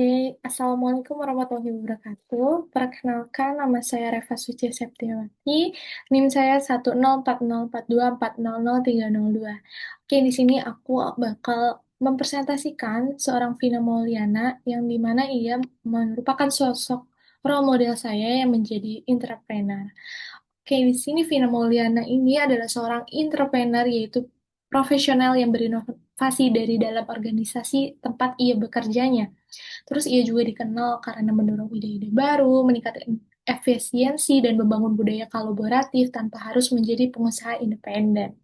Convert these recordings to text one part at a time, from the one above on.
Oke, Assalamualaikum warahmatullahi wabarakatuh. Perkenalkan, nama saya Reva Suci Septiawati. NIM saya 1040424003002. Oke, di sini aku bakal mempresentasikan seorang Vina Mauliana yang dimana ia merupakan sosok role model saya yang menjadi entrepreneur. Oke, di sini Vina Mauliana ini adalah seorang entrepreneur yaitu profesional yang berinovasi dari dalam organisasi tempat ia bekerjanya. Terus ia juga dikenal karena mendorong ide-ide baru, meningkatkan efisiensi, dan membangun budaya kolaboratif tanpa harus menjadi pengusaha independen.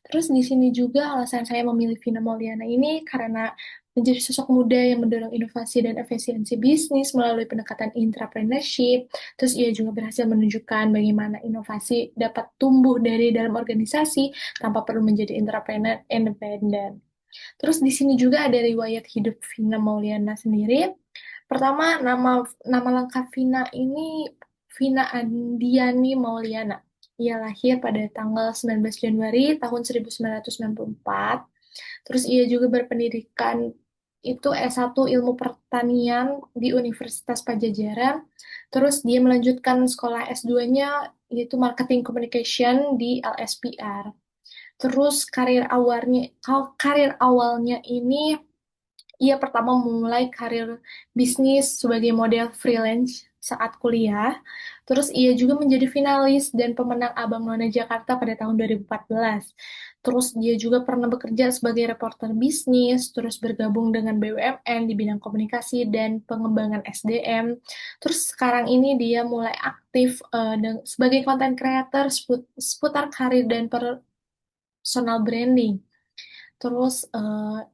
Terus di sini juga alasan saya memilih Vina Mauliana ini karena menjadi sosok muda yang mendorong inovasi dan efisiensi bisnis melalui pendekatan entrepreneurship. Terus ia juga berhasil menunjukkan bagaimana inovasi dapat tumbuh dari dalam organisasi tanpa perlu menjadi entrepreneur independen. Terus di sini juga ada riwayat hidup Vina Mauliana sendiri. Pertama, nama nama lengkap Vina ini Vina Andiani Mauliana. Ia lahir pada tanggal 19 Januari tahun 1994. Terus ia juga berpendidikan itu S1 Ilmu Pertanian di Universitas Pajajaran. Terus dia melanjutkan sekolah S2-nya yaitu Marketing Communication di LSPR. Terus karir awalnya ini ia pertama memulai karir bisnis sebagai model freelance saat kuliah. Terus ia juga menjadi finalis dan pemenang Abang None Jakarta pada tahun 2014. Terus dia juga pernah bekerja sebagai reporter bisnis, terus bergabung dengan BUMN di bidang komunikasi dan pengembangan SDM. Terus sekarang ini dia mulai aktif sebagai content creator seputar karir dan personal branding. Terus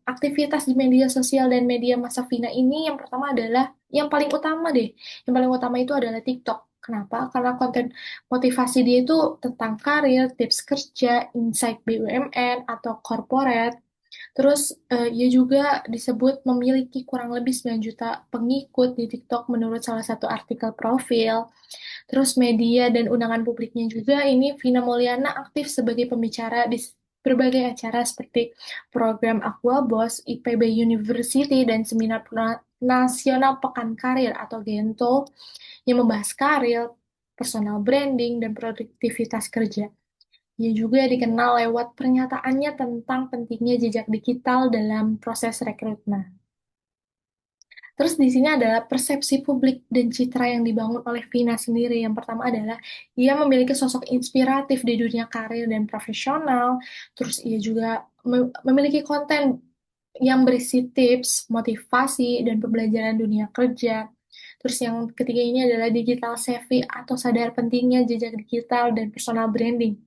aktivitas di media sosial dan media massa Vina ini yang pertama adalah yang paling utama deh. Yang paling utama itu adalah TikTok. Kenapa? Karena konten motivasi dia itu tentang karir, tips kerja, insight BUMN atau corporate. Terus ia juga disebut memiliki kurang lebih 9 juta pengikut di TikTok menurut salah satu artikel profil. Terus media dan undangan publiknya juga ini Vina Mulyana aktif sebagai pembicara di berbagai acara seperti program Aqua Boss, IPB University, dan seminar nasional Pekan Karir atau Gento yang membahas karir, personal branding, dan produktivitas kerja. Ia juga dikenal lewat pernyataannya tentang pentingnya jejak digital dalam proses rekrutmen. Terus di sini adalah persepsi publik dan citra yang dibangun oleh Vina sendiri. Yang pertama adalah ia memiliki sosok inspiratif di dunia karir dan profesional. Terus ia juga memiliki konten yang berisi tips, motivasi, dan pembelajaran dunia kerja. Terus yang ketiga ini adalah digital savvy atau sadar pentingnya jejak digital dan personal branding.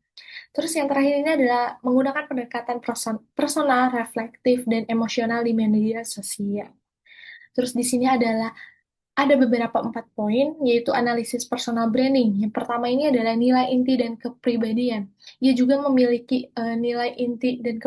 Terus yang terakhir ini adalah menggunakan pendekatan personal, reflektif, dan emosional di media sosial. Terus di sini ada beberapa 4 poin, yaitu analisis personal branding. Yang pertama ini adalah nilai inti dan kepribadian. Ia juga memiliki nilai inti dan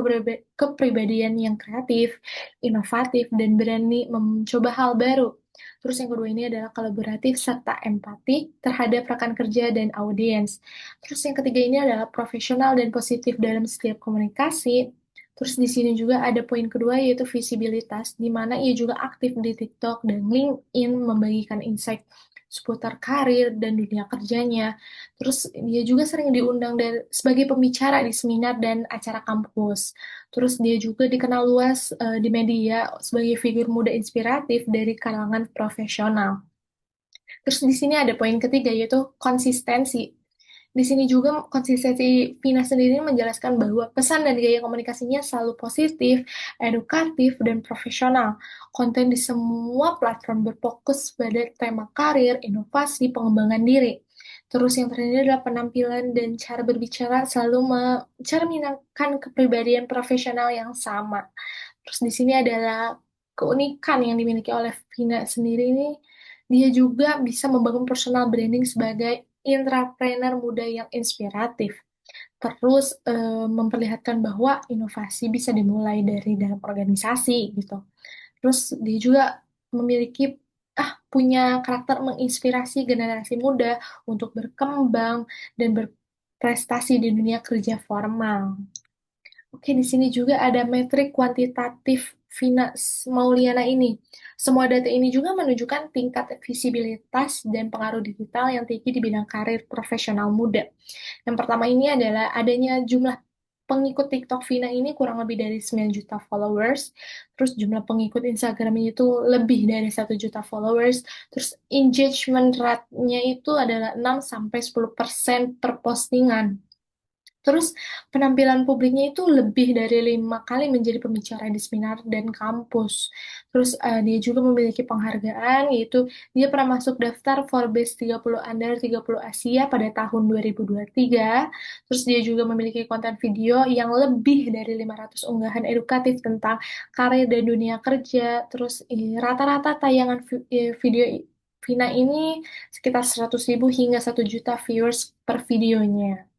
kepribadian yang kreatif, inovatif, dan berani mencoba hal baru. Terus yang kedua ini adalah kolaboratif serta empati terhadap rekan kerja dan audiens. Terus yang ketiga ini adalah profesional dan positif dalam setiap komunikasi. Terus di sini juga ada poin kedua yaitu visibilitas, di mana ia juga aktif di TikTok dan LinkedIn membagikan insight seputar karir dan dunia kerjanya. Terus dia juga sering diundang sebagai pembicara di seminar dan acara kampus. Terus dia juga dikenal luas di media sebagai figur muda inspiratif dari kalangan profesional. Terus di sini ada poin ketiga yaitu konsistensi. Di sini juga konsistensi Vina sendiri menjelaskan bahwa pesan dan gaya komunikasinya selalu positif, edukatif, dan profesional. Konten di semua platform berfokus pada tema karir, inovasi, pengembangan diri. Terus yang terakhir adalah penampilan dan cara berbicara selalu mencerminkan kepribadian profesional yang sama. Terus di sini adalah keunikan yang dimiliki oleh Vina sendiri ini, dia juga bisa membangun personal branding sebagai intrapreneur muda yang inspiratif. Terus memperlihatkan bahwa inovasi bisa dimulai dari dalam organisasi gitu. Terus dia juga memiliki punya karakter menginspirasi generasi muda untuk berkembang dan berprestasi di dunia kerja formal. Oke, di sini juga ada metrik kuantitatif Vina Mauliana ini. Semua data ini juga menunjukkan tingkat visibilitas dan pengaruh digital yang tinggi di bidang karir profesional muda. Yang pertama ini adalah adanya jumlah pengikut TikTok Vina ini kurang lebih dari 9 juta followers. Terus jumlah pengikut Instagram itu lebih dari 1 juta followers. Terus engagement rate-nya itu adalah 6-10% per postingan. Terus penampilan publiknya itu lebih dari 5 kali menjadi pembicara di seminar dan kampus. Terus dia juga memiliki penghargaan, yaitu dia pernah masuk daftar Forbes 30 Under 30 Asia pada tahun 2023. Terus dia juga memiliki konten video yang lebih dari 500 unggahan edukatif tentang karir dan dunia kerja. Terus rata-rata tayangan video Vina ini sekitar 100.000 hingga 1 juta viewers per videonya.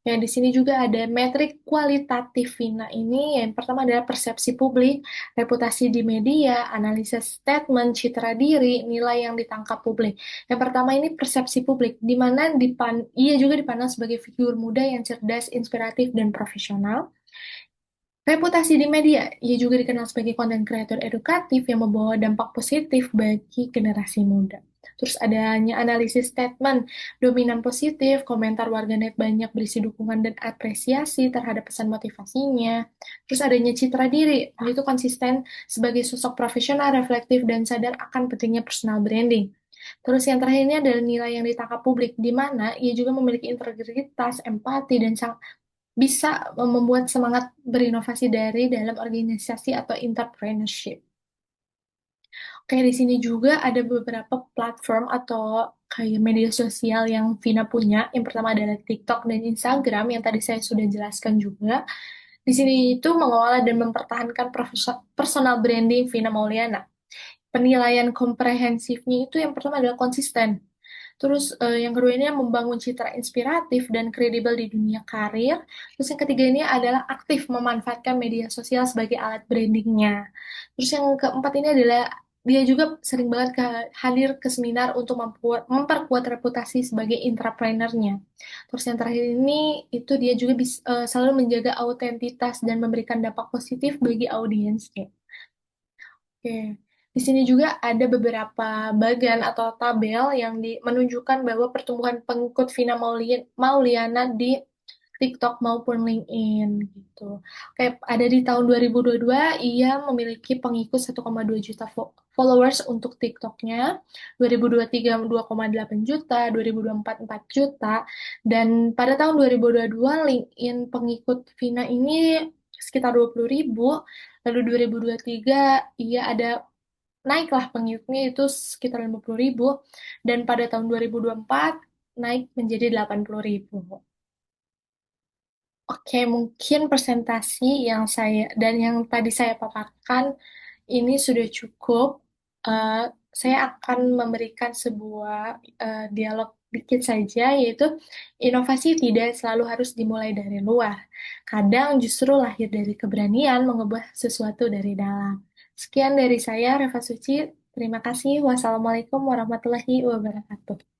Ya, di sini juga ada metrik kualitatif Vina ini. Yang pertama adalah persepsi publik, reputasi di media, analisis statement, citra diri, nilai yang ditangkap publik. Yang pertama ini persepsi publik, di mana ia juga dipandang sebagai figur muda yang cerdas, inspiratif, dan profesional. Reputasi di media, ia juga dikenal sebagai konten kreator edukatif yang membawa dampak positif bagi generasi muda. Terus adanya analisis statement, dominan positif, komentar warganet banyak berisi dukungan dan apresiasi terhadap pesan motivasinya. Terus adanya citra diri, itu konsisten sebagai sosok profesional, reflektif, dan sadar akan pentingnya personal branding. Terus yang terakhir ini adalah nilai yang ditangkap publik, di mana ia juga memiliki integritas, empati, dan bisa membuat semangat berinovasi dari dalam organisasi atau entrepreneurship. Oke, di sini juga ada beberapa platform atau kayak media sosial yang Vina punya. Yang pertama adalah TikTok dan Instagram yang tadi saya sudah jelaskan juga. Di sini itu mengelola dan mempertahankan personal branding Vina Mauliana. Penilaian komprehensifnya itu yang pertama adalah konsisten. Terus yang kedua ini membangun citra inspiratif dan kredibel di dunia karir. Terus yang ketiga ini adalah aktif memanfaatkan media sosial sebagai alat brandingnya. Terus yang keempat ini adalah dia juga sering banget hadir ke seminar untuk memperkuat reputasi sebagai intrapreneurnya. Terus yang terakhir ini itu dia juga selalu menjaga autentitas dan memberikan dampak positif bagi audiensnya. Oke. Di sini juga ada beberapa bagan atau tabel yang menunjukkan bahwa pertumbuhan pengikut Vina Mauliana di TikTok maupun LinkedIn gitu. Oke, ada di tahun 2022 ia memiliki pengikut 1,2 juta followers untuk TikToknya, 2023 2,8 juta, 2024 4 juta, dan pada tahun 2022 LinkedIn pengikut Vina ini sekitar 20.000, lalu 2023 ia ada naiklah pengikutnya itu sekitar 50.000 dan pada tahun 2024 naik menjadi 80.000. Oke, mungkin presentasi yang yang tadi saya paparkan ini sudah cukup. Eh, saya akan memberikan sebuah dialog dikit saja, yaitu inovasi tidak selalu harus dimulai dari luar. Kadang justru lahir dari keberanian mengubah sesuatu dari dalam. Sekian dari saya, Reva Suci. Terima kasih. Wassalamualaikum warahmatullahi wabarakatuh.